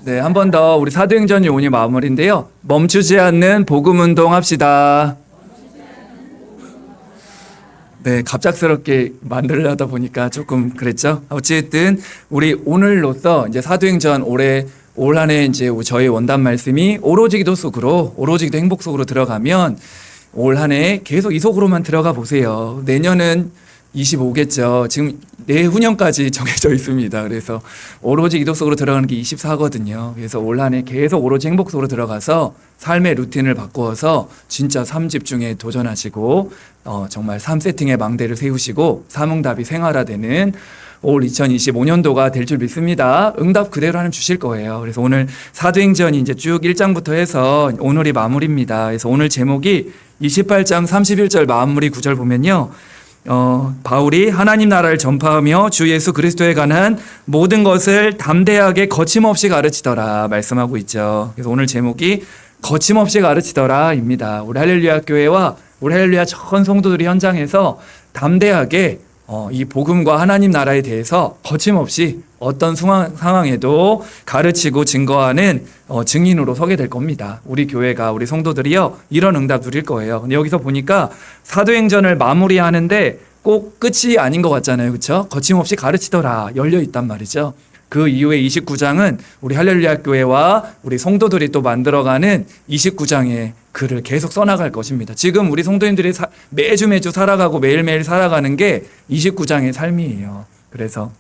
네, 한 번 더 우리 사도행전 요원이 마무리인데요. 멈추지 않는 복음 운동 합시다. 네, 갑작스럽게 만들려다 보니까 조금 그랬죠. 어쨌든 우리 오늘로써 이제 사도행전 올 한해 이제 저희 원단 말씀이 오로지 기도 속으로, 오로지 기도 행복 속으로 들어가면 올 한해 계속 이 속으로만 들어가 보세요. 내년은 25겠죠. 지금 내후년까지 정해져 있습니다. 그래서 오로지 기도 속으로 들어가는 게 24거든요. 그래서 올 한해 계속 오로지 행복 속으로 들어가서 삶의 루틴을 바꾸어서 진짜 삶 집중에 도전하시고 정말 삶 세팅의 망대를 세우시고 사명답이 생활화되는 올 2025년도가 될 줄 믿습니다. 응답 그대로 하나님 주실 거예요. 그래서 오늘 사도행전이 이제 쭉 1장부터 해서 오늘이 마무리입니다. 그래서 오늘 제목이 28장 31절 마무리 구절 보면요. 바울이 하나님 나라를 전파하며 주 예수 그리스도에 관한 모든 것을 담대하게 거침없이 가르치더라 말씀하고 있죠. 그래서 오늘 제목이 거침없이 가르치더라입니다. 우리 할렐루야 교회와 우리 할렐루야 전 성도들이 현장에서 담대하게 이 복음과 하나님 나라에 대해서 거침없이 어떤 상황에도 가르치고 증거하는 증인으로 서게 될 겁니다. 우리 교회가, 우리 성도들이요, 이런 응답 누릴 거예요. 근데 여기서 보니까 사도행전을 마무리하는데 꼭 끝이 아닌 것 같잖아요. 그렇죠? 거침없이 가르치더라 열려 있단 말이죠. 그 이후에 29장은 우리 할렐루야 교회와 우리 성도들이 또 만들어가는 29장의 글을 계속 써나갈 것입니다. 지금 우리 성도님들이 매주 살아가고 매일매일 살아가는 게 29장의 삶이에요. 그래서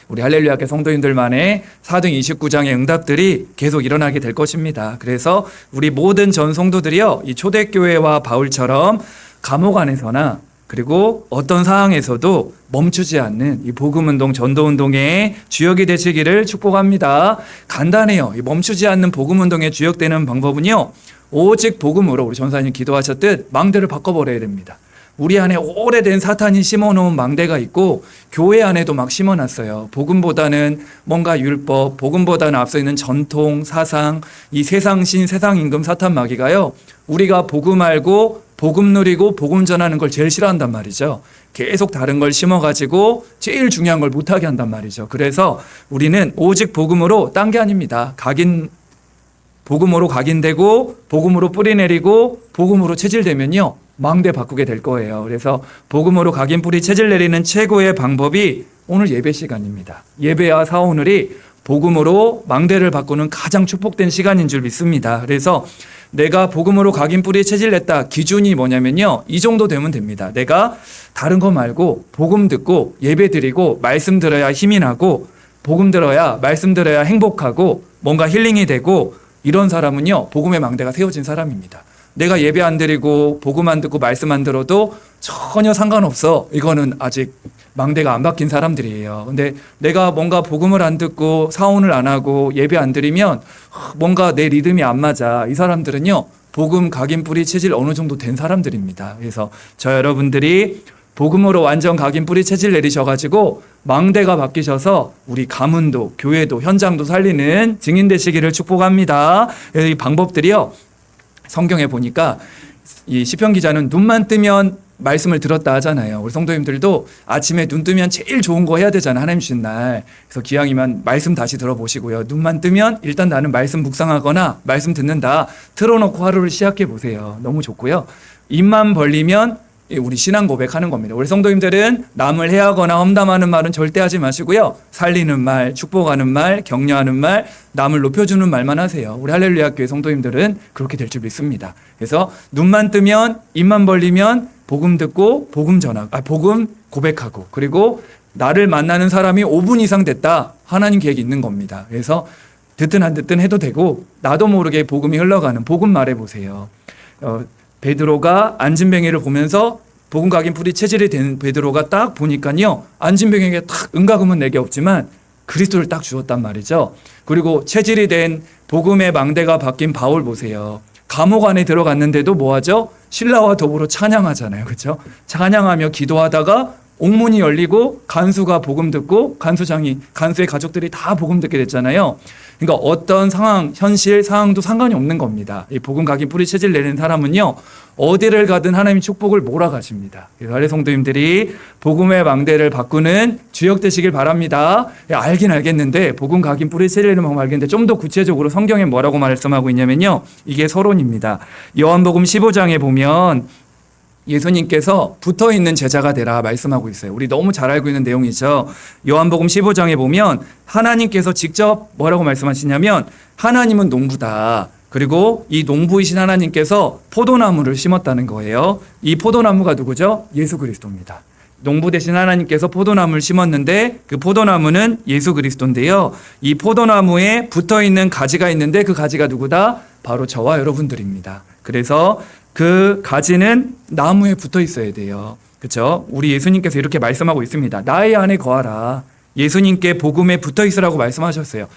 우리 할렐루야 교회 성도님들만의 사도행 29장의 응답들이 계속 일어나게 될 것입니다. 그래서 우리 모든 전 성도들이요, 이 초대교회와 바울처럼 감옥 안에서나 그리고 어떤 상황에서도 멈추지 않는 이 복음운동, 전도운동의 주역이 되시기를 축복합니다. 간단해요. 이 멈추지 않는 복음운동의 주역되는 방법은요, 오직 복음으로 우리 전사님 기도하셨듯 망대를 바꿔버려야 됩니다. 우리 안에 오래된 사탄이 심어놓은 망대가 있고 교회 안에도 막 심어놨어요. 복음보다는 뭔가 율법, 복음보다는 앞서 있는 전통, 사상, 이 세상신, 세상임금 사탄 마귀가요, 우리가 복음 알고 복음 누리고 복음 전하는 걸 제일 싫어한단 말이죠. 계속 다른 걸 심어가지고 제일 중요한 걸 못하게 한단 말이죠. 그래서 우리는 오직 복음으로, 딴 게 아닙니다. 복음으로 각인되고 복음으로 뿌리 내리고 복음으로 체질되면요, 망대 바꾸게 될 거예요. 그래서 복음으로 각인 뿌리 체질 내리는 최고의 방법이 오늘 예배 시간입니다. 예배와 사오늘이 복음으로 망대를 바꾸는 가장 축복된 시간인 줄 믿습니다. 그래서 내가 복음으로 각인 뿌리에 체질냈다. 기준이 뭐냐면요, 이 정도 되면 됩니다. 내가 다른 거 말고 복음 듣고 예배 드리고 말씀 들어야 힘이 나고 복음 들어야, 말씀 들어야 행복하고 뭔가 힐링이 되고, 이런 사람은요, 복음의 망대가 세워진 사람입니다. 내가 예배 안 드리고 복음 안 듣고 말씀 안 들어도 전혀 상관없어. 이거는 아직 망대가 안 바뀐 사람들이에요. 근데 내가 뭔가 복음을 안 듣고 사원을 안 하고 예배 안 드리면 뭔가 내 리듬이 안 맞아. 이 사람들은요, 복음 각인 뿌리 체질 어느 정도 된 사람들입니다. 그래서 저 여러분들이 복음으로 완전 각인 뿌리 체질 내리셔가지고 망대가 바뀌셔서 우리 가문도, 교회도, 현장도 살리는 증인 되시기를 축복합니다. 이 방법들이요, 성경에 보니까 이 시편 기자는 눈만 뜨면 말씀을 들었다 하잖아요. 우리 성도님들도 아침에 눈 뜨면 제일 좋은 거 해야 되잖아요. 하나님 주신 날. 그래서 기왕이면 말씀 다시 들어보시고요. 눈만 뜨면 일단 나는 말씀 묵상하거나 말씀 듣는다. 틀어놓고 하루를 시작해 보세요. 너무 좋고요. 입만 벌리면 우리 신앙 고백하는 겁니다. 우리 성도님들은 남을 해하거나 험담하는 말은 절대 하지 마시고요. 살리는 말, 축복하는 말, 격려하는 말, 남을 높여주는 말만 하세요. 우리 할렐루야 교회 성도님들은 그렇게 될 줄 믿습니다. 그래서 눈만 뜨면, 입만 벌리면 복음 듣고 복음 복음 고백하고, 그리고 나를 만나는 사람이 5분 이상 됐다. 하나님 계획이 있는 겁니다. 그래서 듣든 안 듣든 해도 되고, 나도 모르게 복음이 흘러가는 복음 말해보세요. 베드로가 안진뱅이를 보면서 복음 각인 뿌리 체질이 된 베드로가 딱 보니까요, 안진뱅이에게 딱 은과금은 내게 없지만 그리스도를 딱 주었단 말이죠. 그리고 체질이 된 복음의 망대가 바뀐 바울 보세요. 감옥 안에 들어갔는데도 뭐하죠? 신라와 더불어 찬양하잖아요. 그렇죠? 찬양하며 기도하다가 옥문이 열리고 간수가 복음 듣고 간수의 가족들이 다 복음 듣게 됐잖아요. 그러니까 어떤 상황, 현실 상황도 상관이 없는 겁니다. 이 복음 각인 뿌리 체질 내는 사람은요, 어디를 가든 하나님 축복을 몰아가십니다. 그래서 할례 성도님들이 복음의 망대를 바꾸는 주역 되시길 바랍니다. 알긴 알겠는데 복음 각인 뿌리 체질 내는 방법 알겠는데 좀 더 구체적으로 성경에 뭐라고 말씀하고 있냐면요, 이게 서론입니다. 요한복음 15장에 보면 예수님께서 붙어있는 제자가 되라 말씀하고 있어요. 우리 너무 잘 알고 있는 내용이죠. 요한복음 15장에 보면 하나님께서 직접 뭐라고 말씀하시냐면, 하나님은 농부다. 그리고 이 농부이신 하나님께서 포도나무를 심었다는 거예요. 이 포도나무가 누구죠? 예수 그리스도입니다. 농부 대신 하나님께서 포도나무를 심었는데 그 포도나무는 예수 그리스도인데요. 이 포도나무에 붙어있는 가지가 있는데 그 가지가 누구다? 바로 저와 여러분들입니다. 그래서 그 가지는 나무에 붙어 있어야 돼요. 그렇죠? 우리 예수님께서 이렇게 말씀하고 있습니다. 나의 안에 거하라. 예수님께 복음에 붙어 있으라고 말씀하셨어요.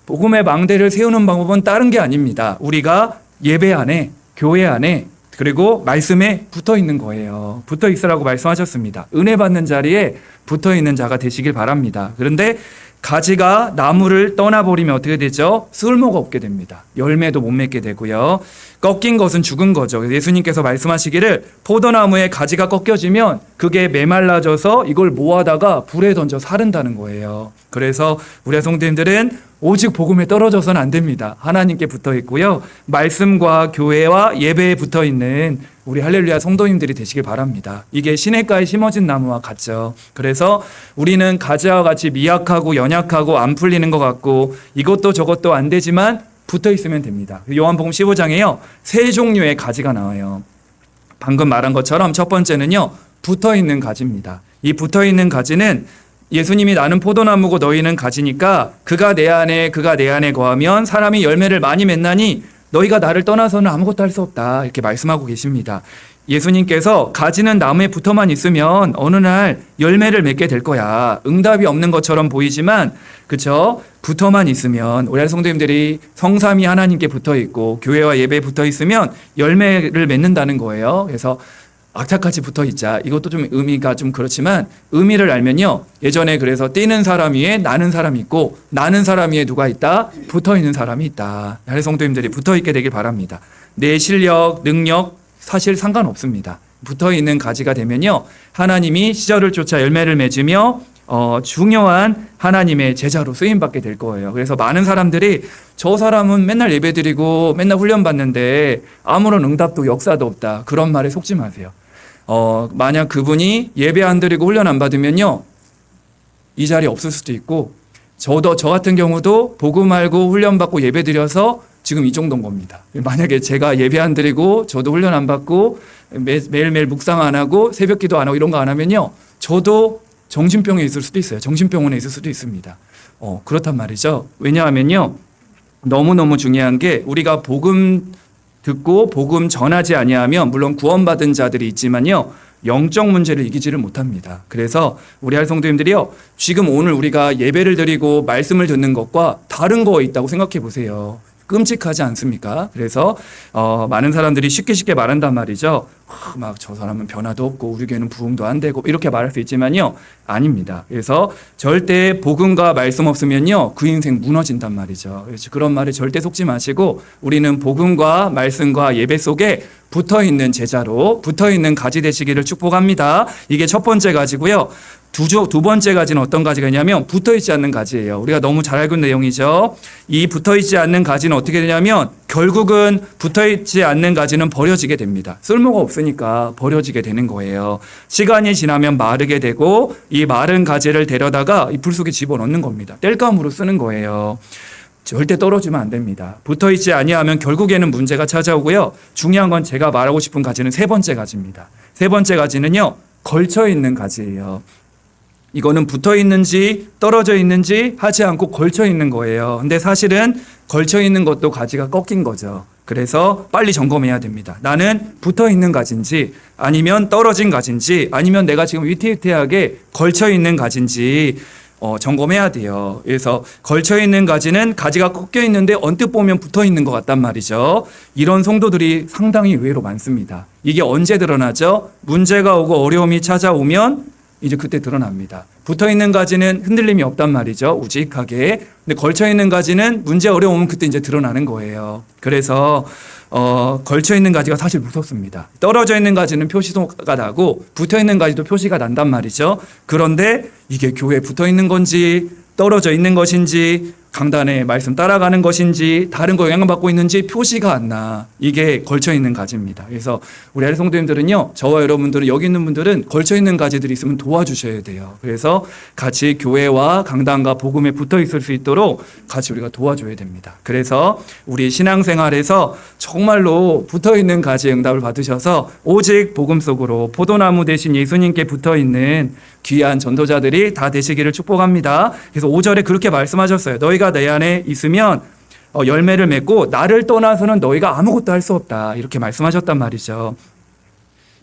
복음의 망대를 세우는 방법은 다른 게 아닙니다. 우리가 예배 안에, 교회 안에, 그리고 말씀에 붙어 있는 거예요. 붙어 있으라고 말씀하셨습니다. 은혜 받는 자리에 붙어 있는 자가 되시길 바랍니다. 그런데 가지가 나무를 떠나버리면 어떻게 되죠? 쓸모가 없게 됩니다. 열매도 못 맺게 되고요. 꺾인 것은 죽은 거죠. 예수님께서 말씀하시기를 포도나무에 가지가 꺾여지면 그게 메말라져서 이걸 모아다가 불에 던져 사른다는 거예요. 그래서 우리 성도님들은 오직 복음에 떨어져서는 안 됩니다. 하나님께 붙어 있고요. 말씀과 교회와 예배에 붙어 있는 우리 할렐루야 성도님들이 되시길 바랍니다. 이게 시냇가에 심어진 나무와 같죠. 그래서 우리는 가지와 같이 미약하고 연약하고 안 풀리는 것 같고 이것도 저것도 안 되지만 붙어 있으면 됩니다. 요한복음 15장에요. 세 종류의 가지가 나와요. 방금 말한 것처럼 첫 번째는요, 붙어 있는 가지입니다. 이 붙어 있는 가지는 예수님이 나는 포도나무고 너희는 가지니까 그가 내 안에 거하면 사람이 열매를 많이 맺나니 너희가 나를 떠나서는 아무것도 할 수 없다. 이렇게 말씀하고 계십니다. 예수님께서 가지는 나무에 붙어만 있으면 어느 날 열매를 맺게 될 거야. 응답이 없는 것처럼 보이지만, 그쵸? 붙어만 있으면, 우리 성도님들이 성삼위 하나님께 붙어 있고 교회와 예배에 붙어 있으면 열매를 맺는다는 거예요. 그래서 악착같이 붙어 있자. 이것도 좀 의미가 좀 그렇지만 의미를 알면요. 예전에 그래서 뛰는 사람 위에 나는 사람이 있고 나는 사람 위에 누가 있다? 붙어 있는 사람이 있다. 할례 성도님들이 붙어 있게 되길 바랍니다. 내 실력, 능력 사실 상관없습니다. 붙어 있는 가지가 되면요. 하나님이 시절을 쫓아 열매를 맺으며 중요한 하나님의 제자로 쓰임받게 될 거예요. 그래서 많은 사람들이 저 사람은 맨날 예배드리고 맨날 훈련받는데 아무런 응답도 역사도 없다. 그런 말에 속지 마세요. 만약 그분이 예배 안 드리고 훈련 안 받으면요, 이 자리에 없을 수도 있고, 저 같은 경우도 복음 알고 훈련 받고 예배 드려서 지금 이 정도인 겁니다. 만약에 제가 예배 안 드리고 저도 훈련 안 받고 매일매일 묵상 안 하고 새벽 기도 안 하고 이런 거 안 하면요, 저도 정신병에 있을 수도 있어요. 정신병원에 있을 수도 있습니다. 그렇단 말이죠. 왜냐하면요, 너무너무 중요한 게 우리가 복음 듣고 복음 전하지 아니하면 물론 구원받은 자들이 있지만요, 영적 문제를 이기지를 못합니다. 그래서 우리 할 성도님들이요, 지금 오늘 우리가 예배를 드리고 말씀을 듣는 것과 다른 거 있다고 생각해 보세요. 끔찍하지 않습니까? 그래서 많은 사람들이 쉽게 말한단 말이죠. 막 저 사람은 변화도 없고 우리 교회는 부흥도 안 되고 이렇게 말할 수 있지만요, 아닙니다. 그래서 절대 복음과 말씀 없으면요, 그 인생 무너진단 말이죠. 그래서 그런 말에 절대 속지 마시고 우리는 복음과 말씀과 예배 속에 붙어있는 제자로 붙어있는 가지 되시기를 축복합니다. 이게 첫 번째 가지고요. 두 번째 가지는 어떤 가지가 있냐면 붙어있지 않는 가지예요. 우리가 너무 잘 알고 있는 내용이죠. 이 붙어있지 않는 가지는 어떻게 되냐면 결국은 붙어있지 않는 가지는 버려지게 됩니다. 쓸모가 없으니까 버려지게 되는 거예요. 시간이 지나면 마르게 되고 이 마른 가지를 데려다가 이 불 속에 집어넣는 겁니다. 땔감으로 쓰는 거예요. 절대 떨어지면 안 됩니다. 붙어있지 아니하면 결국에는 문제가 찾아오고요. 중요한 건 제가 말하고 싶은 가지는 세 번째 가지입니다. 세 번째 가지는요, 걸쳐있는 가지예요. 이거는 붙어 있는지 떨어져 있는지 하지 않고 걸쳐 있는 거예요. 근데 사실은 걸쳐 있는 것도 가지가 꺾인 거죠. 그래서 빨리 점검해야 됩니다. 나는 붙어 있는 가지인지 아니면 떨어진 가지인지 아니면 내가 지금 위태위태하게 걸쳐 있는 가지인지 점검해야 돼요. 그래서 걸쳐 있는 가지는 가지가 꺾여 있는데 언뜻 보면 붙어 있는 것 같단 말이죠. 이런 성도들이 상당히 의외로 많습니다. 이게 언제 드러나죠? 문제가 오고 어려움이 찾아오면 이제 그때 드러납니다. 붙어 있는 가지는 흔들림이 없단 말이죠. 우직하게. 근데 걸쳐 있는 가지는 문제 어려우면 그때 이제 드러나는 거예요. 그래서 걸쳐 있는 가지가 사실 무섭습니다. 떨어져 있는 가지는 표시가 나고 붙어 있는 가지도 표시가 난단 말이죠. 그런데 이게 교회에 붙어 있는 건지 떨어져 있는 것인지 강단의 말씀 따라가는 것인지 다른 거 영향받고 있는지 표시가 안 나. 이게 걸쳐 있는 가지입니다. 그래서 우리 아래 성도님들은요, 저와 여러분들은 여기 있는 분들은 걸쳐 있는 가지들이 있으면 도와주셔야 돼요. 그래서 같이 교회와 강단과 복음에 붙어 있을 수 있도록 같이 우리가 도와줘야 됩니다. 그래서 우리 신앙생활에서 정말로 붙어 있는 가지의 응답을 받으셔서 오직 복음 속으로 포도나무 대신 예수님께 붙어 있는 귀한 전도자들이 다 되시기를 축복합니다. 그래서 5절에 그렇게 말씀하셨어요. 너희가 내 안에 있으면 열매를 맺고 나를 떠나서는 너희가 아무것도 할 수 없다. 이렇게 말씀하셨단 말이죠.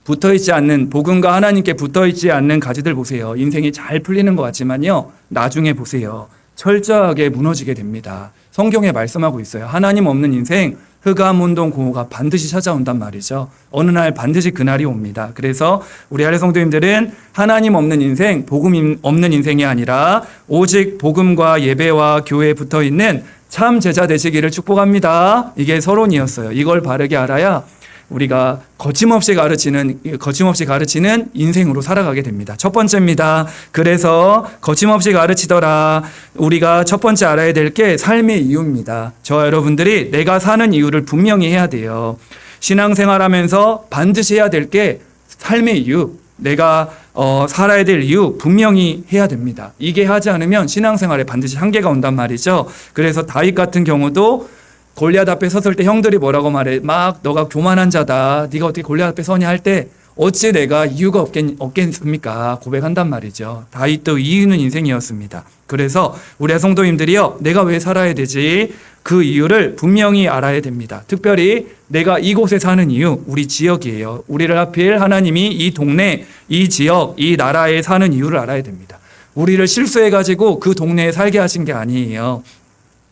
붙어있지 않는, 복음과 하나님께 붙어있지 않는 가지들 보세요. 인생이 잘 풀리는 것 같지만요, 나중에 보세요, 철저하게 무너지게 됩니다. 성경에 말씀하고 있어요. 하나님 없는 인생, 흑암, 운동, 공허가 반드시 찾아온단 말이죠. 어느 날 반드시 그날이 옵니다. 그래서 우리 아래 성도님들은 하나님 없는 인생, 복음 없는 인생이 아니라 오직 복음과 예배와 교회에 붙어있는 참 제자 되시기를 축복합니다. 이게 서론이었어요. 이걸 바르게 알아야 우리가 거침없이 가르치는 인생으로 살아가게 됩니다. 첫 번째입니다. 그래서 거침없이 가르치더라. 우리가 첫 번째 알아야 될 게 삶의 이유입니다. 저와 여러분들이 내가 사는 이유를 분명히 해야 돼요. 신앙생활하면서 반드시 해야 될 게 삶의 이유, 내가 살아야 될 이유 분명히 해야 됩니다. 이게 하지 않으면 신앙생활에 반드시 한계가 온단 말이죠. 그래서 다윗 같은 경우도 골리앗 앞에 섰을 때 형들이 뭐라고 말해? 막 너가 교만한 자다. 네가 어떻게 골리앗 앞에 서냐 할 때 어찌 내가 이유가 없겠습니까? 고백한단 말이죠. 다윗도 이유는 인생이었습니다. 그래서 우리 성도님들이요, 내가 왜 살아야 되지? 그 이유를 분명히 알아야 됩니다. 특별히 내가 이곳에 사는 이유, 우리 지역이에요. 우리를 하필 하나님이 이 동네, 이 지역, 이 나라에 사는 이유를 알아야 됩니다. 우리를 실수해가지고 그 동네에 살게 하신 게 아니에요.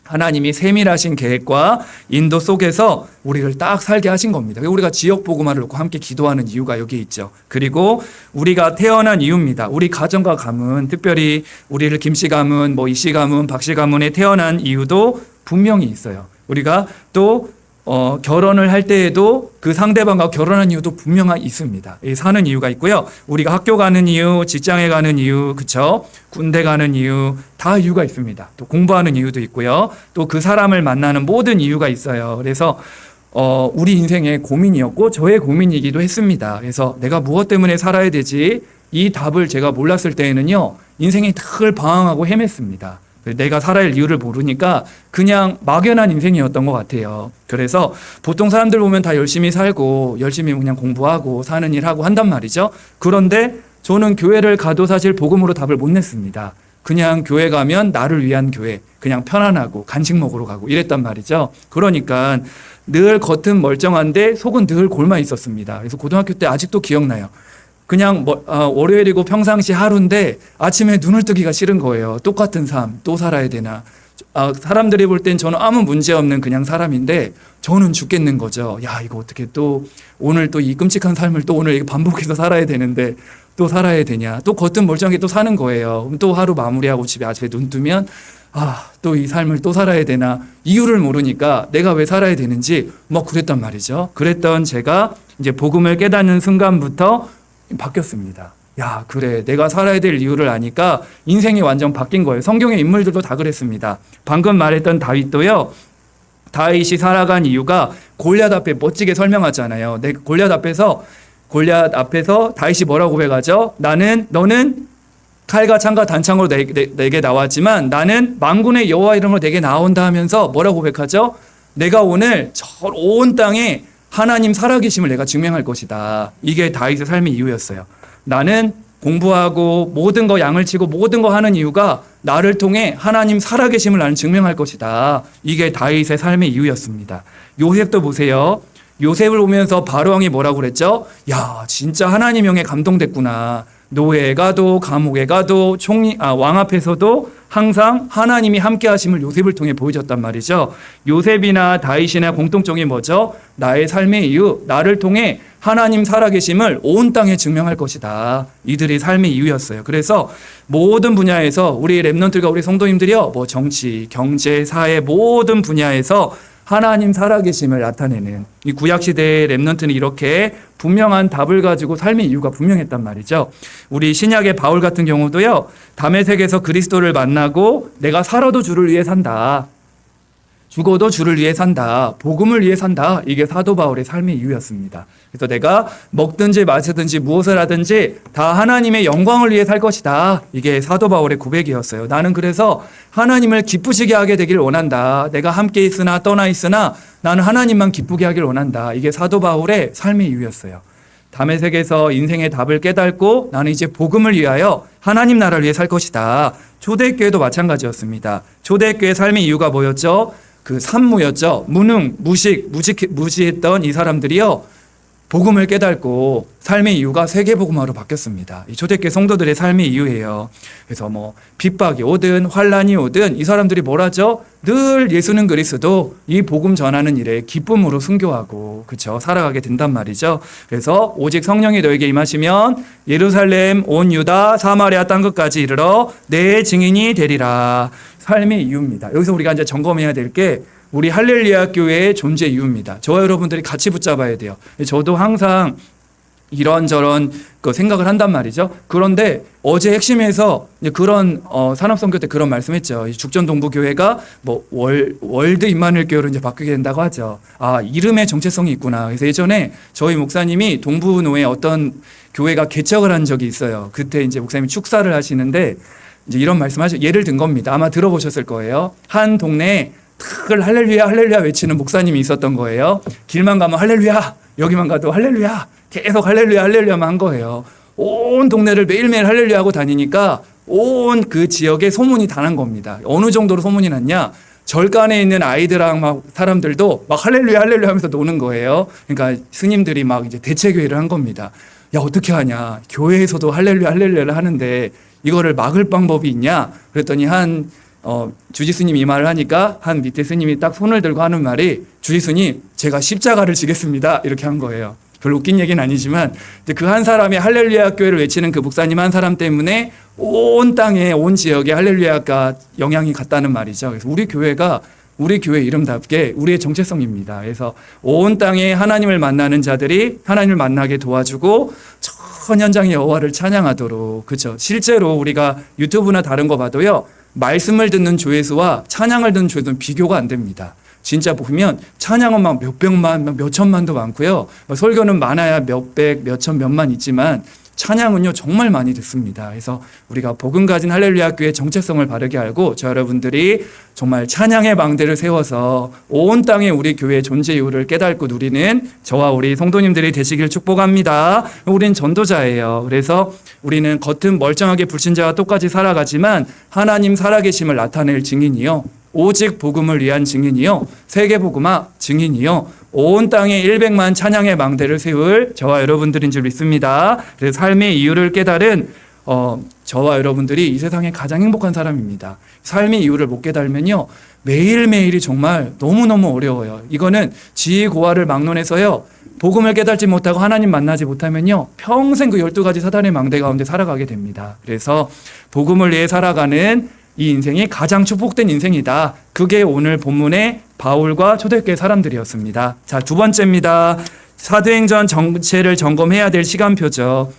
하나님이 세밀하신 계획과 인도 속에서 우리를 딱 살게 하신 겁니다. 우리가 지역 복음화를 놓고 함께 기도하는 이유가 여기 있죠. 그리고 우리가 태어난 이유입니다. 우리 가정과 가문, 특별히 우리를 김씨 가문, 이씨 가문, 박씨 가문에 태어난 이유도 분명히 있어요. 우리가 또 결혼을 할 때에도 그 상대방과 결혼한 이유도 분명히 있습니다. 사는 이유가 있고요. 우리가 학교 가는 이유, 직장에 가는 이유, 그쵸? 군대 가는 이유, 다 이유가 있습니다. 또 공부하는 이유도 있고요. 또 그 사람을 만나는 모든 이유가 있어요. 그래서 우리 인생의 고민이었고 저의 고민이기도 했습니다. 그래서 내가 무엇 때문에 살아야 되지? 이 답을 제가 몰랐을 때에는요, 인생이 늘 방황하고 헤맸습니다. 내가 살아야 할 이유를 모르니까 그냥 막연한 인생이었던 것 같아요. 그래서 보통 사람들 보면 다 열심히 살고 열심히 그냥 공부하고 사는 일 하고 한단 말이죠. 그런데 저는 교회를 가도 사실 복음으로 답을 못 냈습니다. 그냥 교회 가면 나를 위한 교회, 그냥 편안하고 간식 먹으러 가고 이랬단 말이죠. 그러니까 늘 겉은 멀쩡한데 속은 늘 골마 있었습니다. 그래서 고등학교 때 아직도 기억나요. 그냥 월요일이고 평상시 하루인데 아침에 눈을 뜨기가 싫은 거예요. 똑같은 삶 또 살아야 되나. 사람들이 볼 땐 저는 아무 문제 없는 그냥 사람인데 저는 죽겠는 거죠. 야, 이거 어떻게 또 오늘 또 이 끔찍한 삶을 또 오늘 반복해서 살아야 되는데 또 살아야 되냐. 또 겉은 멀쩡하게 또 사는 거예요. 그럼 또 하루 마무리하고 집에 아침에 눈 뜨면 또 이 삶을 또 살아야 되나. 이유를 모르니까 내가 왜 살아야 되는지 그랬단 말이죠. 그랬던 제가 이제 복음을 깨닫는 순간부터 바뀌었습니다. 야, 그래, 내가 살아야 될 이유를 아니까 인생이 완전 바뀐 거예요. 성경의 인물들도 다 그랬습니다. 방금 말했던 다윗도요, 다윗이 살아간 이유가 골리앗 앞에 멋지게 설명하잖아요. 골리앗 앞에서 다윗이 뭐라고 고백하죠? 너는 칼과 창과 단창으로 내게 나왔지만 나는 만군의 여호와 이름으로 내게 나온다 하면서 뭐라고 고백하죠? 내가 오늘 저 온 땅에 하나님 살아계심을 내가 증명할 것이다. 이게 다윗의 삶의 이유였어요. 나는 공부하고 모든 거 양을 치고 모든 거 하는 이유가 나를 통해 하나님 살아계심을 나는 증명할 것이다. 이게 다윗의 삶의 이유였습니다. 요셉도 보세요. 요셉을 보면서 바로 왕이 뭐라고 그랬죠? 야, 진짜 하나님 영에 감동됐구나. 노예에 가도 감옥에 가도 왕 앞에서도 항상 하나님이 함께 하심을 요셉을 통해 보여줬단 말이죠. 요셉이나 다윗이나 공통점이 뭐죠? 나의 삶의 이유, 나를 통해 하나님 살아계심을 온 땅에 증명할 것이다. 이들이 삶의 이유였어요. 그래서 모든 분야에서 우리 렘넌트가 우리 성도님들이요, 뭐 정치, 경제, 사회 모든 분야에서 하나님 살아계심을 나타내는 이 구약시대의 렘넌트는 이렇게 분명한 답을 가지고 삶의 이유가 분명했단 말이죠. 우리 신약의 바울 같은 경우도요, 다메섹에서 그리스도를 만나고 내가 살아도 주를 위해 산다. 죽어도 주를 위해 산다. 복음을 위해 산다. 이게 사도 바울의 삶의 이유였습니다. 그래서 내가 먹든지 마시든지 무엇을 하든지 다 하나님의 영광을 위해 살 것이다. 이게 사도 바울의 고백이었어요. 나는 그래서 하나님을 기쁘시게 하게 되길 원한다. 내가 함께 있으나 떠나 있으나 나는 하나님만 기쁘게 하길 원한다. 이게 사도 바울의 삶의 이유였어요. 다메섹에서 인생의 답을 깨닫고 나는 이제 복음을 위하여 하나님 나라를 위해 살 것이다. 초대교회도 마찬가지였습니다. 초대교회의 삶의 이유가 뭐였죠? 그 산무였죠. 무능, 무지했던 이 사람들이요, 복음을 깨닫고 삶의 이유가 세계복음화로 바뀌었습니다. 이 초대교회 성도들의 삶의 이유예요. 그래서 뭐 핍박이 오든 환란이 오든 이 사람들이 뭘 하죠? 늘 예수는 그리스도, 이 복음 전하는 일에 기쁨으로 순교하고 그렇죠, 살아가게 된단 말이죠. 그래서 오직 성령이 너에게 임하시면 예루살렘 온 유다 사마리아 땅 끝까지 이르러 내 증인이 되리라. 삶의 이유입니다. 여기서 우리가 이제 점검해야 될 게 우리 할렐루야 교회의 존재 이유입니다. 저와 여러분들이 같이 붙잡아야 돼요. 저도 항상 이런저런 생각을 한단 말이죠. 그런데 어제 핵심에서 그런 산업선교 때 그런 말씀했죠. 죽전동부교회가 뭐 월드 임마누엘 교회로 이제 바뀌게 된다고 하죠. 아, 이름의 정체성이 있구나. 그래서 예전에 저희 목사님이 동부노에 어떤 교회가 개척을 한 적이 있어요. 그때 이제 목사님이 축사를 하시는데 이제 이런 말씀하죠. 예를 든 겁니다. 아마 들어보셨을 거예요. 한 동네에 늘 할렐루야 할렐루야 외치는 목사님이 있었던 거예요. 길만 가면 할렐루야, 여기만 가도 할렐루야, 계속 할렐루야 할렐루야만 한 거예요. 온 동네를 매일매일 할렐루야 하고 다니니까 온 그 지역에 소문이 다 난 겁니다. 어느 정도로 소문이 났냐? 절간에 있는 아이들랑 막 사람들도 막 할렐루야 할렐루야 하면서 노는 거예요. 그러니까 스님들이 막 이제 대체교회를 한 겁니다. 야, 어떻게 하냐? 교회에서도 할렐루야 할렐루야를 하는데 이거를 막을 방법이 있냐? 그랬더니 주지 스님이 이 말을 하니까 한 밑에 스님이 딱 손을 들고 하는 말이, 주지 스님, 제가 십자가를 지겠습니다. 이렇게 한 거예요. 별로 웃긴 얘기는 아니지만 그 한 사람이 할렐루야 교회를 외치는 그 목사님 한 사람 때문에 온 땅에, 온 지역에 할렐루야가 영향이 갔다는 말이죠. 그래서 우리 교회가 우리 교회 이름답게 우리의 정체성입니다. 그래서 온 땅에 하나님을 만나는 자들이 하나님을 만나게 도와주고 전 현장의 여호와를 찬양하도록, 그렇죠. 실제로 우리가 유튜브나 다른 거 봐도요, 말씀을 듣는 조회수와 찬양을 듣는 조회수는 비교가 안 됩니다. 진짜 보면 찬양은 막 몇백만, 몇천만도 많고요. 설교는 많아야 몇백, 몇천, 몇만 있지만 찬양은요 정말 많이 듣습니다. 그래서 우리가 복음 가진 할렐루야 교회의 정체성을 바르게 알고 저 여러분들이 정말 찬양의 망대를 세워서 온 땅에 우리 교회의 존재 이유를 깨닫고 누리는 저와 우리 성도님들이 되시길 축복합니다. 우린 전도자예요. 그래서 우리는 겉은 멀쩡하게 불신자와 똑같이 살아가지만 하나님 살아계심을 나타낼 증인이요, 오직 복음을 위한 증인이요, 세계복음화 증인이요, 온 땅에 100만 찬양의 망대를 세울 저와 여러분들인 줄 믿습니다. 그래서 삶의 이유를 깨달은 저와 여러분들이 이 세상에 가장 행복한 사람입니다. 삶의 이유를 못 깨달으면요, 매일매일이 정말 너무너무 어려워요. 이거는 지혜고화를 막론해서요, 복음을 깨닫지 못하고 하나님 만나지 못하면요, 평생 그 12가지 사단의 망대 가운데 살아가게 됩니다. 그래서 복음을 위해 살아가는 이 인생이 가장 축복된 인생이다. 그게 오늘 본문의 바울과 초대교회 사람들이었습니다. 자, 두 번째입니다. 사도행전 전체를 점검해야 될 시간표죠.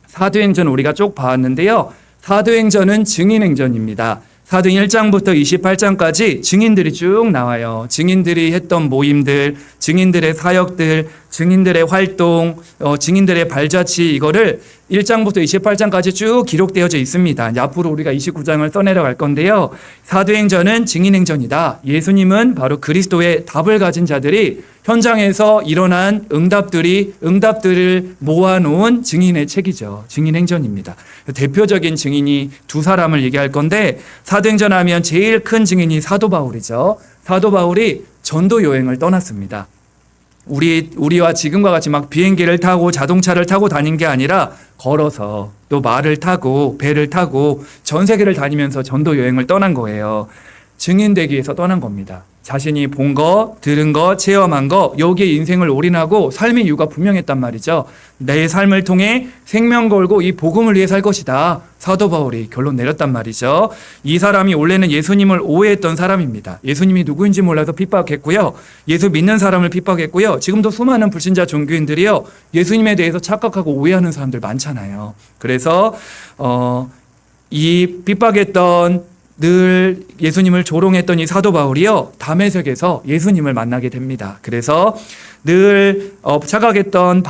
사도행전 우리가 쭉 봤는데요. 사도행전은 증인행전입니다. 사도행 1장부터 28장까지 증인들이 쭉 나와요. 증인들이 했던 모임들, 증인들의 사역들, 증인들의 활동, 증인들의 발자취, 이거를 1장부터 28장까지 쭉 기록되어져 있습니다. 이제 앞으로 우리가 29장을 써내려 갈 건데요. 사도행전은 증인행전이다. 예수님은 바로 그리스도의 답을 가진 자들이 현장에서 일어난 응답들을 모아놓은 증인의 책이죠. 증인행전입니다. 대표적인 증인이 두 사람을 얘기할 건데, 사도행전 하면 제일 큰 증인이 사도 바울이죠. 사도 바울이 전도 여행을 떠났습니다. 우리와 지금과 같이 막 비행기를 타고 자동차를 타고 다닌 게 아니라 걸어서 또 말을 타고 배를 타고 전 세계를 다니면서 전도 여행을 떠난 거예요. 증인되기 위해서 떠난 겁니다. 자신이 본 거, 들은 거, 체험한 거, 여기에 인생을 올인하고 삶의 이유가 분명했단 말이죠. 내 삶을 통해 생명 걸고 이 복음을 위해 살 것이다. 사도 바울이 결론 내렸단 말이죠. 이 사람이 원래는 예수님을 오해했던 사람입니다. 예수님이 누구인지 몰라서 핍박했고요. 예수 믿는 사람을 핍박했고요. 지금도 수많은 불신자 종교인들이요, 예수님에 대해서 착각하고 오해하는 사람들 많잖아요. 그래서 이 핍박했던 늘 예수님을 조롱했던 이 사도 바울이요, 다메섹에서 예수님을 만나게 됩니다. 그래서 늘 착각했던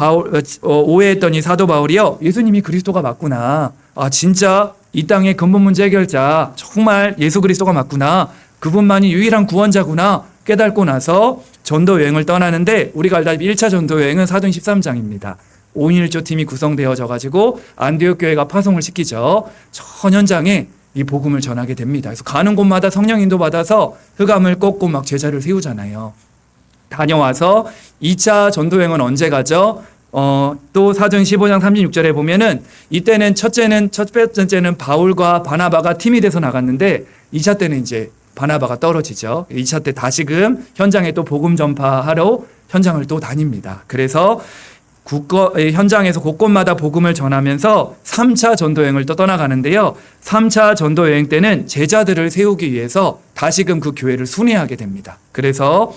오해했던 이 사도 바울이요, 예수님이 그리스도가 맞구나, 진짜 이 땅의 근본 문제 해결자 정말 예수 그리스도가 맞구나, 그분만이 유일한 구원자구나 깨닫고 나서 전도 여행을 떠나는데, 우리가 알다시피 1차 전도 여행은 사도행 13장입니다. 5인 1조 팀이 구성되어져 가지고 안디옥 교회가 파송을 시키죠. 전 현장에 이 복음을 전하게 됩니다. 그래서 가는 곳마다 성령 인도 받아서 흑암을 꺾고 막 제자를 세우잖아요. 다녀와서 2차 전도여행은 언제 가죠? 또 사도행 15장 36절에 보면은, 이때는 첫 번째는 바울과 바나바가 팀이 돼서 나갔는데 2차 때는 이제 바나바가 떨어지죠. 2차 때 다시금 현장에 또 복음 전파하러 현장을 또 다닙니다. 그래서 현장에서 곳곳마다 복음을 전하면서 3차 전도여행을 또 떠나가는데요. 3차 전도여행 때는 제자들을 세우기 위해서 다시금 그 교회를 순회하게 됩니다. 그래서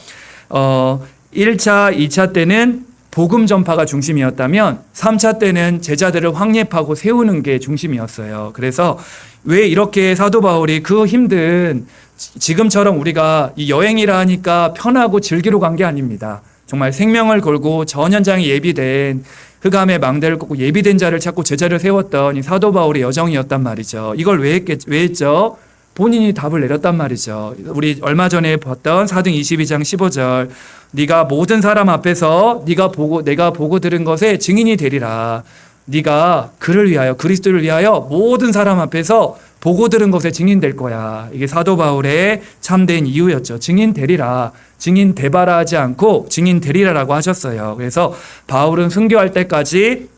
1차, 2차 때는 복음 전파가 중심이었다면 3차 때는 제자들을 확립하고 세우는 게 중심이었어요. 그래서 왜 이렇게 사도 바울이 그 힘든, 지금처럼 우리가 이 여행이라 하니까 편하고 즐기러 간 게 아닙니다. 정말 생명을 걸고 전 현장에 예비된, 흑암의 망대를 꺾고 예비된 자를 찾고 제자를 세웠던 이 사도 바울의 여정이었단 말이죠. 이걸 왜 했죠? 본인이 답을 내렸단 말이죠. 우리 얼마 전에 봤던 사도행 22장 15절, 네가 모든 사람 앞에서 내가 보고 들은 것에 증인이 되리라. 네가 그를 위하여, 그리스도를 위하여 모든 사람 앞에서 보고 들은 것에 증인될 거야. 이게 사도 바울의 참된 이유였죠. 증인 되리라. 증인 되바라 하지 않고 증인 되리라라고 하셨어요. 그래서 바울은 순교할 때까지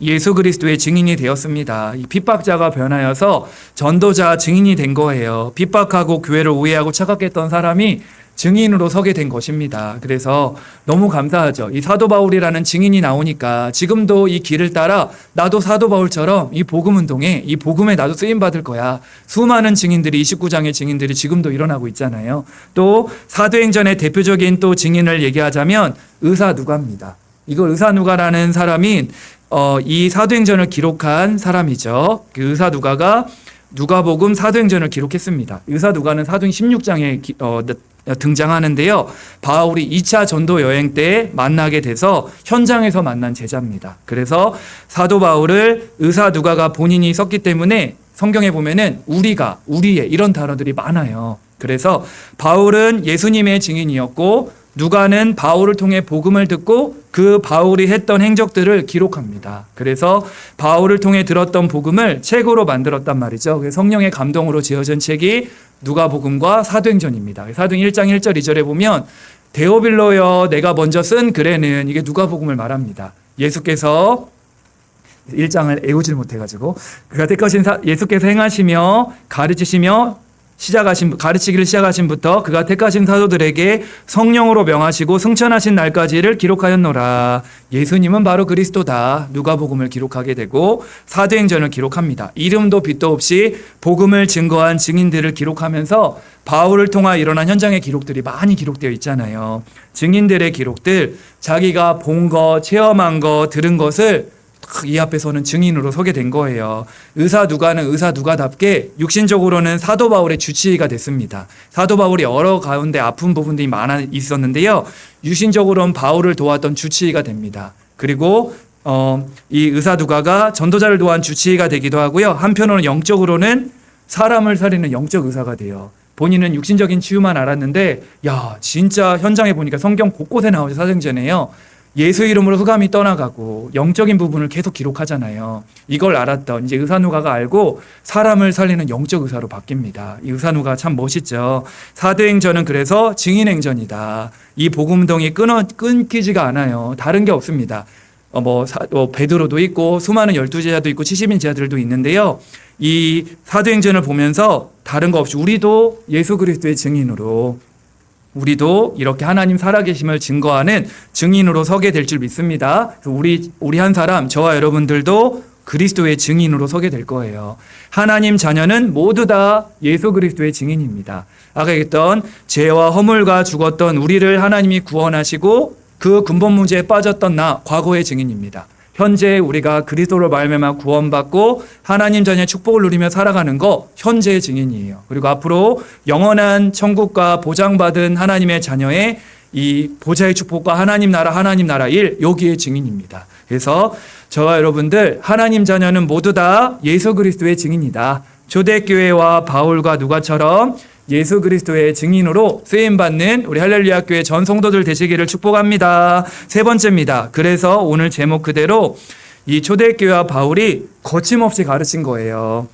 예수 그리스도의 증인이 되었습니다. 이 핍박자가 변하여서 전도자 증인이 된 거예요. 핍박하고 교회를 오해하고 착각했던 사람이 증인으로 서게 된 것입니다. 그래서 너무 감사하죠. 이 사도 바울이라는 증인이 나오니까 지금도 이 길을 따라 나도 사도 바울처럼 이 복음 운동에, 이 복음에 나도 쓰임 받을 거야. 수많은 증인들이, 29장의 증인들이 지금도 일어나고 있잖아요. 또 사도행전의 대표적인 또 증인을 얘기하자면 의사 누가입니다. 이걸 의사 누가라는 사람이 이 사도행전을 기록한 사람이죠. 그 의사 누가가 누가복음 사도행전을 기록했습니다. 의사 누가는 사도행 16장에 등장하는데요. 바울이 2차 전도 여행 때 만나게 돼서 현장에서 만난 제자입니다. 그래서 사도 바울을 의사 누가가 본인이 썼기 때문에 성경에 보면은 우리의 이런 단어들이 많아요. 그래서 바울은 예수님의 증인이었고, 누가는 바울을 통해 복음을 듣고 그 바울이 했던 행적들을 기록합니다. 그래서 바울을 통해 들었던 복음을 책으로 만들었단 말이죠. 성령의 감동으로 지어진 책이 누가복음과 사도행전입니다. 사도행 1장 1절 2절에 보면, 데오빌로여 내가 먼저 쓴 글에는, 이게 누가복음을 말합니다. 예수께서 1장을 애우질 못해가지고, 그가 택하신 예수께서 행하시며 가르치기를 시작하신부터 그가 택하신 사도들에게 성령으로 명하시고 승천하신 날까지를 기록하였노라. 예수님은 바로 그리스도다. 누가복음을 기록하게 되고 사도행전을 기록합니다. 이름도 빛도 없이 복음을 증거한 증인들을 기록하면서 바울을 통해 일어난 현장의 기록들이 많이 기록되어 있잖아요. 증인들의 기록들, 자기가 본 거, 체험한 거, 들은 것을 이 앞에서는 증인으로 서게 된 거예요. 의사 누가는 의사 누가답게 육신적으로는 사도 바울의 주치의가 됐습니다. 사도 바울이 여러 가운데 아픈 부분들이 많아 있었는데요. 육신적으로는 바울을 도왔던 주치의가 됩니다. 그리고 이 의사 누가가 전도자를 도한 주치의가 되기도 하고요. 한편으로는 영적으로는 사람을 살리는 영적 의사가 돼요. 본인은 육신적인 치유만 알았는데, 진짜 현장에 보니까 성경 곳곳에 나오죠. 사도행전에요. 예수 이름으로 흑암이 떠나가고 영적인 부분을 계속 기록하잖아요. 이걸 알았던 이제 의사 누가가 알고 사람을 살리는 영적 의사로 바뀝니다. 이 의사 누가 참 멋있죠. 사도행전은 그래서 증인행전이다. 이 복음동이 끊기지가 않아요. 다른 게 없습니다. 베드로도 있고 수많은 12제자도 있고 70인 제자들도 있는데요. 이 사도행전을 보면서 다른 거 없이 우리도 예수 그리스도의 증인으로, 우리도 이렇게 하나님 살아계심을 증거하는 증인으로 서게 될 줄 믿습니다. 우리 한 사람, 저와 여러분들도 그리스도의 증인으로 서게 될 거예요. 하나님 자녀는 모두 다 예수 그리스도의 증인입니다. 아까 얘기했던 죄와 허물과 죽었던 우리를 하나님이 구원하시고 그 근본 문제에 빠졌던 나, 과거의 증인입니다. 현재 우리가 그리스도로 말미암아 구원받고 하나님 자녀의 축복을 누리며 살아가는 거 현재의 증인이에요. 그리고 앞으로 영원한 천국과 보장받은 하나님의 자녀의 이 보좌의 축복과 하나님 나라 일, 여기에 증인입니다. 그래서 저와 여러분들 하나님 자녀는 모두 다 예수 그리스도의 증인이다. 초대교회와 바울과 누가처럼 예수 그리스도의 증인으로 쓰임받는 우리 할렐루야 교회 전 성도들 되시기를 축복합니다. 세 번째입니다. 그래서 오늘 제목 그대로 이 초대교회와 바울이 거침없이 가르친 거예요.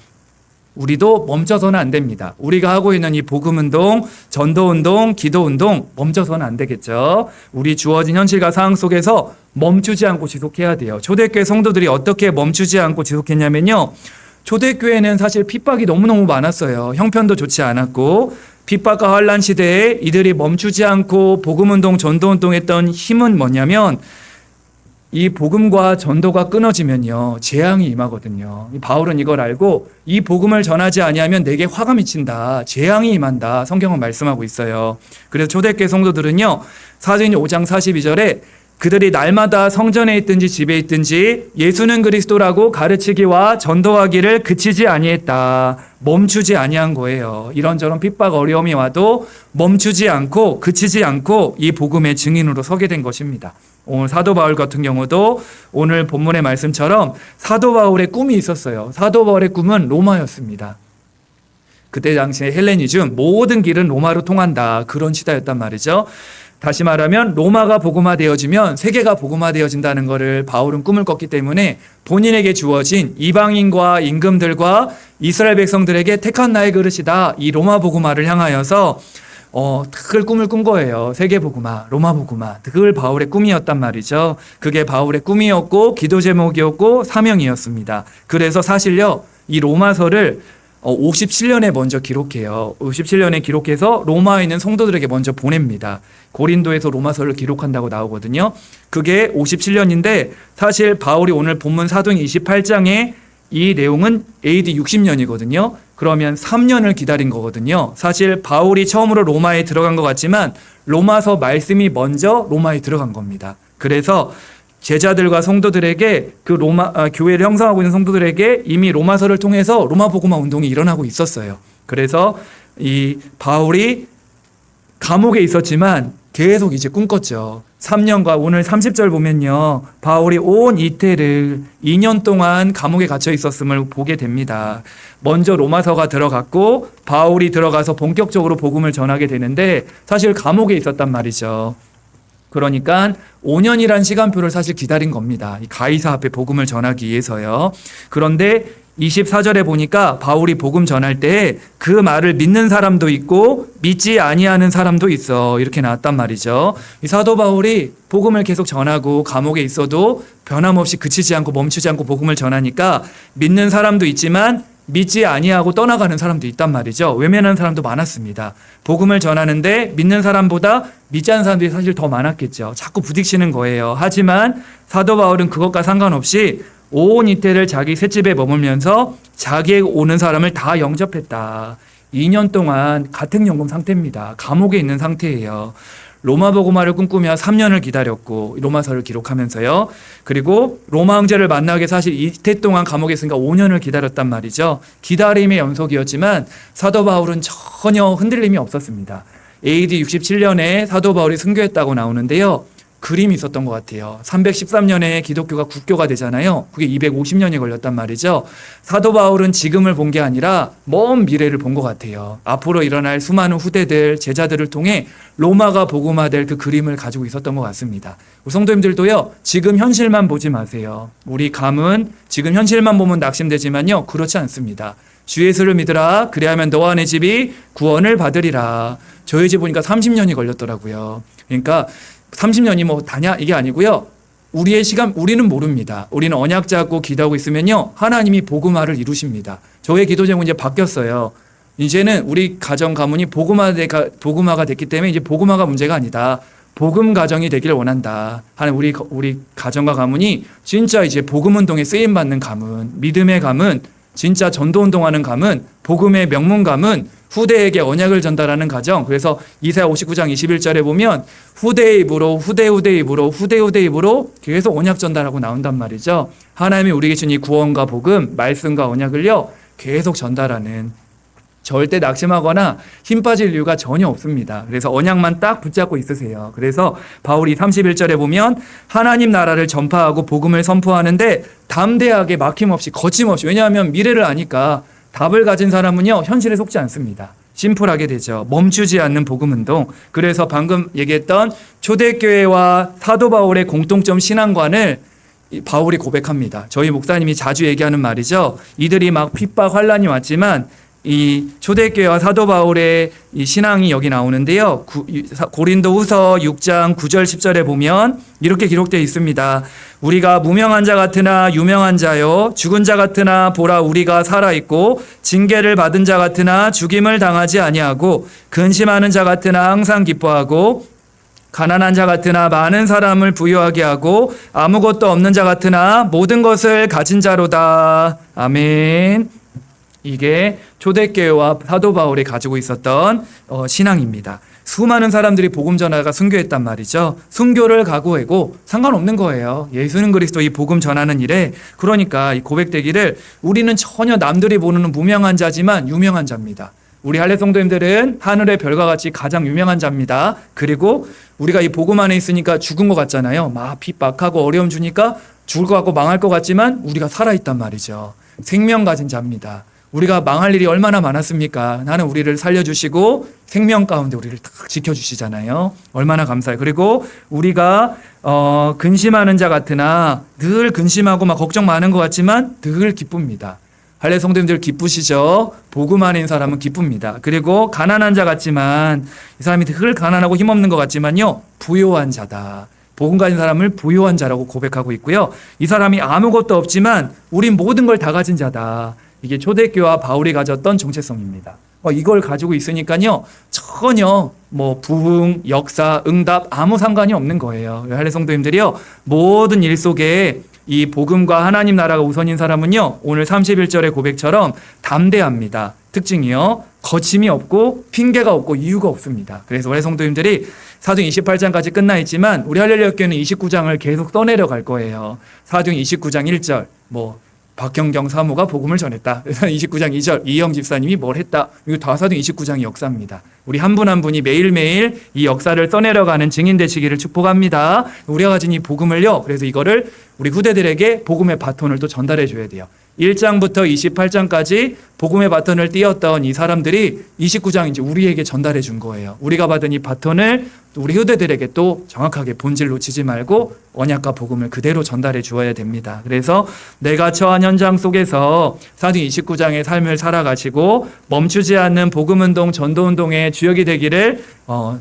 우리도 멈춰서는 안 됩니다. 우리가 하고 있는 이 복음운동, 전도운동, 기도운동 멈춰서는 안 되겠죠. 우리 주어진 현실과 상황 속에서 멈추지 않고 지속해야 돼요. 초대교회 성도들이 어떻게 멈추지 않고 지속했냐면요. 초대교회는 사실 핍박이 너무너무 많았어요. 형편도 좋지 않았고 핍박과 환난 시대에 이들이 멈추지 않고 복음운동, 전도운동했던 힘은 뭐냐면 이 복음과 전도가 끊어지면요 재앙이 임하거든요. 바울은 이걸 알고 이 복음을 전하지 아니하면 내게 화가 미친다, 재앙이 임한다, 성경은 말씀하고 있어요. 그래서 초대교회 성도들은요 사도행전 5장 42절에 그들이 날마다 성전에 있든지 집에 있든지 예수는 그리스도라고 가르치기와 전도하기를 그치지 아니했다. 멈추지 아니한 거예요. 이런저런 핍박 어려움이 와도 멈추지 않고 그치지 않고 이 복음의 증인으로 서게 된 것입니다. 오늘 사도 바울 같은 경우도 오늘 본문의 말씀처럼 사도 바울의 꿈이 있었어요. 사도 바울의 꿈은 로마였습니다. 그때 당시에 헬레니즘, 모든 길은 로마로 통한다, 그런 시대였단 말이죠. 다시 말하면 로마가 복음화되어지면 세계가 복음화되어진다는 것을 바울은 꿈을 꿨기 때문에 본인에게 주어진 이방인과 임금들과 이스라엘 백성들에게 택한 나의 그릇이다, 이 로마 복음화를 향하여서 그 꿈을 꾼 거예요. 세계 복음화, 로마 복음화. 그걸 바울의 꿈이었단 말이죠. 그게 바울의 꿈이었고 기도 제목이었고 사명이었습니다. 그래서 사실요 이 로마서를 57년에 먼저 기록해요. 57년에 기록해서 로마에 있는 성도들에게 먼저 보냅니다. 고린도에서 로마서를 기록한다고 나오거든요. 그게 57년인데 사실 바울이 오늘 본문 사도행 28장에 이 내용은 AD 60년이거든요. 그러면 3년을 기다린 거거든요. 사실 바울이 처음으로 로마에 들어간 것 같지만 로마서 말씀이 먼저 로마에 들어간 겁니다. 그래서 제자들과 성도들에게 그 로마 교회를 형성하고 있는 성도들에게 이미 로마서를 통해서 로마 복음화 운동이 일어나고 있었어요. 그래서 이 바울이 감옥에 있었지만 계속 이제 꿈꿨죠. 3년과 오늘 30절 보면요. 바울이 온 이태를 2년 동안 감옥에 갇혀 있었음을 보게 됩니다. 먼저 로마서가 들어갔고 바울이 들어가서 본격적으로 복음을 전하게 되는데 사실 감옥에 있었단 말이죠. 그러니까 5년이란 시간표를 사실 기다린 겁니다. 이 가이사 앞에 복음을 전하기 위해서요. 그런데 24절에 보니까 바울이 복음 전할 때 그 말을 믿는 사람도 있고 믿지 아니하는 사람도 있어, 이렇게 나왔단 말이죠. 이 사도 바울이 복음을 계속 전하고 감옥에 있어도 변함없이 그치지 않고 멈추지 않고 복음을 전하니까 믿는 사람도 있지만 믿지 아니하고 떠나가는 사람도 있단 말이죠. 외면하는 사람도 많았습니다. 복음을 전하는데 믿는 사람보다 믿지 않는 사람들이 사실 더 많았겠죠. 자꾸 부딪히는 거예요. 하지만 사도 바울은 그것과 상관없이 온 이태를 자기 셋집에 머물면서 자기에게 오는 사람을 다 영접했다. 2년 동안 가택연금 상태입니다. 감옥에 있는 상태예요. 로마 복음화를 꿈꾸며 3년을 기다렸고 로마서를 기록하면서요. 그리고 로마 황제를 만나게 사실 이태 동안 감옥에 있으니까 5년을 기다렸단 말이죠. 기다림의 연속이었지만 사도 바울은 전혀 흔들림이 없었습니다. AD 67년에 사도 바울이 순교했다고 나오는데요. 그림이 있었던 것 같아요. 313년에 기독교가 국교가 되잖아요. 그게 250년이 걸렸단 말이죠. 사도 바울은 지금을 본 게 아니라 먼 미래를 본 것 같아요. 앞으로 일어날 수많은 후대들, 제자들을 통해 로마가 복음화될 그 그림을 가지고 있었던 것 같습니다. 우리 성도님들도요, 지금 현실만 보지 마세요. 우리 감은 지금 현실만 보면 낙심되지만요, 그렇지 않습니다. 주 예수를 믿으라. 그리하면 너와 내 집이 구원을 받으리라. 저희 집 보니까 30년이 걸렸더라고요. 그러니까 30년이 뭐 다냐 이게 아니고요. 우리의 시간 우리는 모릅니다. 우리는 언약 잡고 기도하고 있으면요, 하나님이 복음화를 이루십니다. 저의 기도 제목이 이제 바뀌었어요. 이제는 우리 가정 가문이 복음화가 됐기 때문에 이제 복음화가 문제가 아니다. 복음 가정이 되기를 원한다 하는 우리 가정과 가문이 진짜 이제 복음 운동에 쓰임 받는 가문, 믿음의 가문, 진짜 전도 운동하는 가문, 복음의 명문 가문, 후대에게 언약을 전달하는 가정. 그래서 이사야 59장 21절에 보면 후대의 입으로 후대의 입으로 후대의 입으로 계속 언약 전달하고 나온단 말이죠. 하나님이 우리에게 준 이 구원과 복음, 말씀과 언약을요, 계속 전달하는, 절대 낙심하거나 힘 빠질 이유가 전혀 없습니다. 그래서 언약만 딱 붙잡고 있으세요. 그래서 바울이 31절에 보면 하나님 나라를 전파하고 복음을 선포하는데 담대하게 막힘없이 거침없이, 왜냐하면 미래를 아니까 답을 가진 사람은요, 현실에 속지 않습니다. 심플하게 되죠. 멈추지 않는 복음운동. 그래서 방금 얘기했던 초대교회와 사도 바울의 공통점 신앙관을 바울이 고백합니다. 저희 목사님이 자주 얘기하는 말이죠. 이들이 막 핍박 환란이 왔지만 이 초대교회와 사도 바울의 이 신앙이 여기 나오는데요. 고린도후서 6장 9절 10절에 보면 이렇게 기록되어 있습니다. 우리가 무명한 자 같으나 유명한 자요, 죽은 자 같으나 보라 우리가 살아있고, 징계를 받은 자 같으나 죽임을 당하지 아니하고, 근심하는 자 같으나 항상 기뻐하고, 가난한 자 같으나 많은 사람을 부유하게 하고, 아무것도 없는 자 같으나 모든 것을 가진 자로다. 아멘. 이게 초대교회와 사도 바울이 가지고 있었던 신앙입니다. 수많은 사람들이 복음 전하다가 순교했단 말이죠. 순교를 각오하고 상관없는 거예요. 예수는 그리스도 이 복음 전하는 일에. 그러니까 이 고백되기를 우리는 전혀 남들이 보는 무명한 자지만 유명한 자입니다. 우리 할례 성도님들은 하늘의 별과 같이 가장 유명한 자입니다. 그리고 우리가 이 복음 안에 있으니까 죽은 것 같잖아요. 막 핍박하고 어려움 주니까 죽을 것 같고 망할 것 같지만 우리가 살아있단 말이죠. 생명 가진 자입니다. 우리가 망할 일이 얼마나 많았습니까? 나는 우리를 살려주시고 생명 가운데 우리를 딱 지켜주시잖아요. 얼마나 감사해요. 그리고 우리가 근심하는 자 같으나, 늘 근심하고 막 걱정 많은 것 같지만 늘 기쁩니다. 할례 성도님들 기쁘시죠? 복음 안에 있는 사람은 기쁩니다. 그리고 가난한 자 같지만, 이 사람이 늘 가난하고 힘없는 것 같지만요, 부요한 자다. 복음 가진 사람을 부요한 자라고 고백하고 있고요. 이 사람이 아무것도 없지만 우린 모든 걸 다 가진 자다. 이게 초대교회와 바울이 가졌던 정체성입니다. 이걸 가지고 있으니까요, 전혀 뭐 부흥, 역사, 응답 아무 상관이 없는 거예요. 할례 성도님들이요, 모든 일 속에 이 복음과 하나님 나라가 우선인 사람은요, 오늘 31절의 고백처럼 담대합니다. 특징이요, 거침이 없고 핑계가 없고 이유가 없습니다. 그래서 할례 성도님들이 사도행 28장까지 끝나 있지만 우리 할렐루야 교회는 29장을 계속 써내려 갈 거예요. 사도행 29장 1절 박경경 사모가 복음을 전했다. 29장 2절 이영 집사님이 뭘 했다. 이거 다 사도행 29장의 역사입니다. 우리 한 분 한 분이 매일매일 이 역사를 써내려가는 증인 되시기를 축복합니다. 우리가 가진 이 복음을요, 그래서 이거를 우리 후대들에게 복음의 바톤을 또 전달해 줘야 돼요. 1장부터 28장까지 복음의 바톤을 띄었던 이 사람들이 29장 이제 우리에게 전달해 준 거예요. 우리가 받은 이 바톤을 우리 후대들에게 또 정확하게 본질 놓치지 말고 언약과 복음을 그대로 전달해 주어야 됩니다. 그래서 내가 처한 현장 속에서 사도행 29장의 삶을 살아가시고 멈추지 않는 복음운동, 전도운동의 주역이 되기를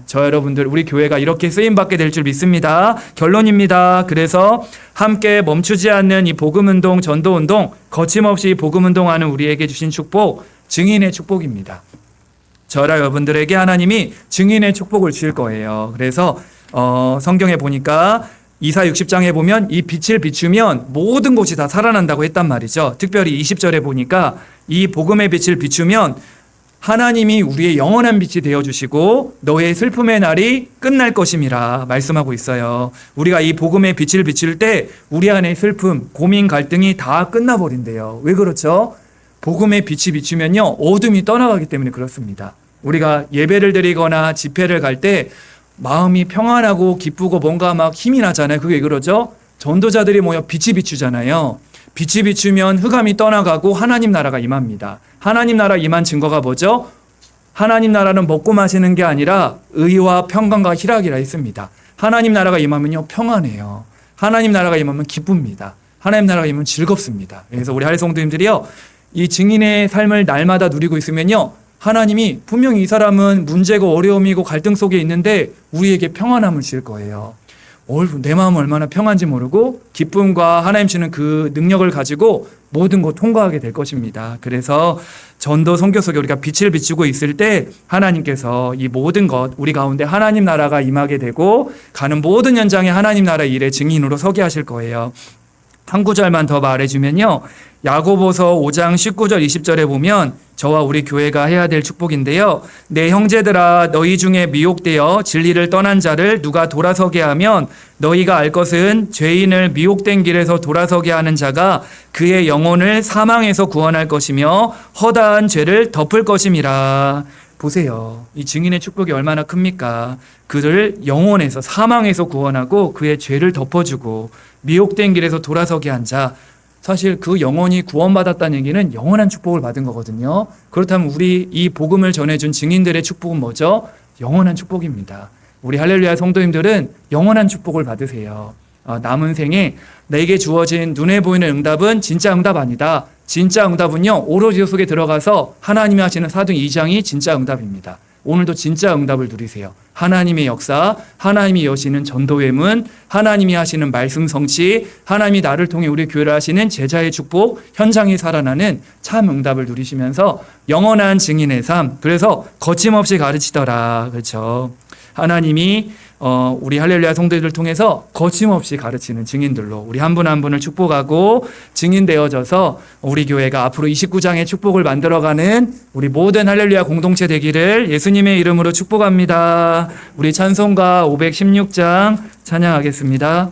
저 여러분들 우리 교회가 이렇게 쓰임받게 될 줄 믿습니다. 결론입니다. 그래서 함께 멈추지 않는 이 복음운동, 전도운동, 거침없이 복음운동하는 우리에게 주신 축복, 증인의 축복입니다. 저라 여러분들에게 하나님이 증인의 축복을 주실 거예요. 그래서 성경에 보니까 이사 60장에 보면 이 빛을 비추면 모든 곳이 다 살아난다고 했단 말이죠. 특별히 20절에 보니까 이 복음의 빛을 비추면 하나님이 우리의 영원한 빛이 되어주시고 너의 슬픔의 날이 끝날 것임이라 말씀하고 있어요. 우리가 이 복음의 빛을 비출 때 우리 안의 슬픔, 고민, 갈등이 다 끝나버린대요. 왜 그렇죠? 복음의 빛이 비추면요, 어둠이 떠나가기 때문에 그렇습니다. 우리가 예배를 드리거나 집회를 갈 때 마음이 평안하고 기쁘고 뭔가 막 힘이 나잖아요. 그게 그러죠? 전도자들이 모여 빛이 비추잖아요. 빛이 비추면 흑암이 떠나가고 하나님 나라가 임합니다. 하나님 나라 임한 증거가 뭐죠? 하나님 나라는 먹고 마시는 게 아니라 의와 평강과 희락이라 했습니다. 하나님 나라가 임하면요 평안해요. 하나님 나라가 임하면 기쁩니다. 하나님 나라가 임하면 즐겁습니다. 그래서 우리 할례 성도님들이요 이 증인의 삶을 날마다 누리고 있으면요 하나님이 분명히 이 사람은 문제고 어려움이고 갈등 속에 있는데 우리에게 평안함을 주실 거예요. 내 마음은 얼마나 평안한지 모르고 기쁨과 하나님 주는 그 능력을 가지고 모든 것 통과하게 될 것입니다. 그래서 전도 선교 속에 우리가 빛을 비추고 있을 때 하나님께서 이 모든 것 우리 가운데 하나님 나라가 임하게 되고 가는 모든 현장에 하나님 나라 일의 증인으로 서게 하실 거예요. 한 구절만 더 말해주면요. 야고보서 5장 19절 20절에 보면 저와 우리 교회가 해야 될 축복인데요. 내 형제들아 너희 중에 미혹되어 진리를 떠난 자를 누가 돌아서게 하면 너희가 알 것은 죄인을 미혹된 길에서 돌아서게 하는 자가 그의 영혼을 사망에서 구원할 것이며 허다한 죄를 덮을 것임이라. 보세요. 이 증인의 축복이 얼마나 큽니까? 그를 영혼에서 사망에서 구원하고 그의 죄를 덮어주고 미혹된 길에서 돌아서게 한 자. 사실 그 영혼이 구원받았다는 얘기는 영원한 축복을 받은 거거든요. 그렇다면 우리 이 복음을 전해준 증인들의 축복은 뭐죠? 영원한 축복입니다. 우리 할렐루야 성도님들은 영원한 축복을 받으세요. 남은 생에 내게 주어진 눈에 보이는 응답은 진짜 응답 아니다. 진짜 응답은요 오로지 그 속에 들어가서 하나님이 하시는 사도행 2장이 진짜 응답입니다. 오늘도 진짜 응답을 누리세요. 하나님의 역사, 하나님이 여시는 전도의 문, 하나님이 하시는 말씀 성취, 하나님이 나를 통해 우리 교회를 하시는 제자의 축복, 현장이 살아나는 참 응답을 누리시면서 영원한 증인의 삶, 그래서 거침없이 가르치더라. 그렇죠. 하나님이 우리 할렐루야 성도들 통해서 거침없이 가르치는 증인들로 우리 한 분 한 분을 축복하고 증인 되어져서 우리 교회가 앞으로 29장의 축복을 만들어가는 우리 모든 할렐루야 공동체 되기를 예수님의 이름으로 축복합니다. 우리 찬송가 516장 찬양하겠습니다.